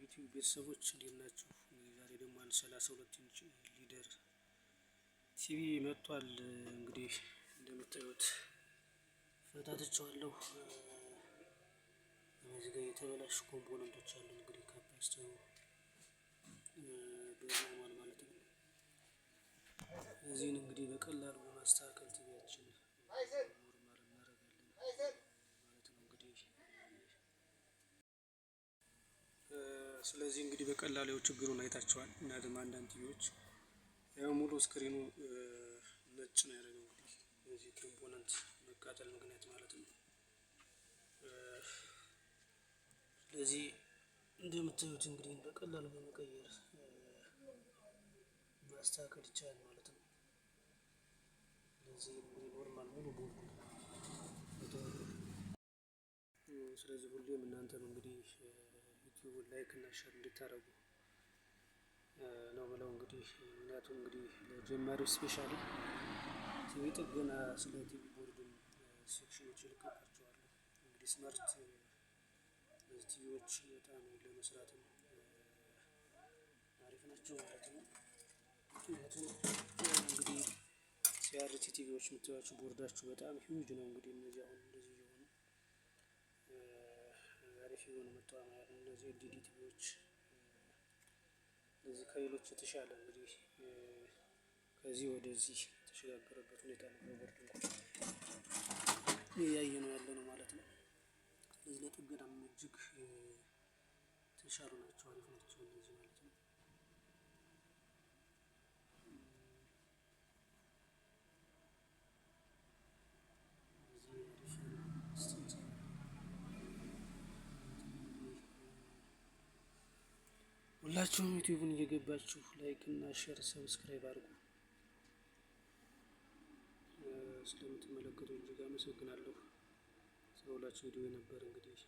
ዩቲዩብ ቤተሰቦች እንዴት ናችሁ? ዛሬ ደግሞ አንድ 32 ኢንች ሊደር ቲቪ መጥቷል። እንግዲህ እንደምታዩት ፈታትቼዋለሁ። እነዚህ ጋር የተበላሹ ኮምፖነንቶች አሉ። እንግዲህ ካፓሲተሩ በኖርማል ማለት ነው። እዚህን እንግዲህ በቀላሉ በማስተካከል ቲቪያችን ኖርማል እናደርጋለን ማለት ነው። እንግዲህ ስለዚህ እንግዲህ በቀላሉ ችግሩን አይታቸዋል። እና ደግሞ አንዳንድ ቲቪዎች ያው ሙሉ ስክሪኑ ነጭ ነው ያደረገው እንግዲህ በዚህ ኮምፖነንት መቃጠል ምክንያት ማለት ነው። ስለዚህ እንደምታዩት እንግዲህ በቀላሉ በመቀየር ማስተካከል ይቻላል ማለት ነው። ስለዚህ እንግዲህ ኖርማል ሙሉ ቦርዱ ስለዚህ ሁሌም እናንተ ነው እንግዲህ ዩቲዩብን ላይክ እና ሼር እንድታደርጉ ነው ብለው እንግዲህ ምክንያቱም እንግዲህ ለጀማሪዎች ስፔሻሊ ቲቪ ጥገና ስለ ቲቪ ቦርድም ሴክሽኖች እልክላችኋለሁ። እንግዲህ ስማርት ቲቪዎች በጣም ለመስራትም አሪፍ ናቸው ማለት ነው። ምክንያቱም እንግዲህ ሲአርቲ ቲቪዎች የምታዩዋቸው ቦርዳቸው በጣም ሂውጅ ነው። እንግዲህ እነዚህ አሁን እንደዚህ የሆኑ አሪፍ የሆኑ መጥተዋል ማለት ነው። እነዚህ ኤልኢዲ ቲቪዎች እነዚህ ከሌሎች የተሻለ እንግዲህ ከዚህ ወደዚህ የተሸጋገረበት ሁኔታ ነው። በቦርዱ እያየነው ያለነው ማለት ነው። ስለዚህ ለጥገናም እጅግ የተሻሉ ናቸው፣ አሪፍ ናቸው እነዚህ ማለት ነው። ሁላችሁም ዩቲዩብን እየገባችሁ ላይክ እና ሼር ሰብስክራይብ አድርጉ። ስለምትመለከቱኝ እጅግ አመሰግናለሁ። ስለሁላችሁ ቪዲዮ ነበር እንግዲህ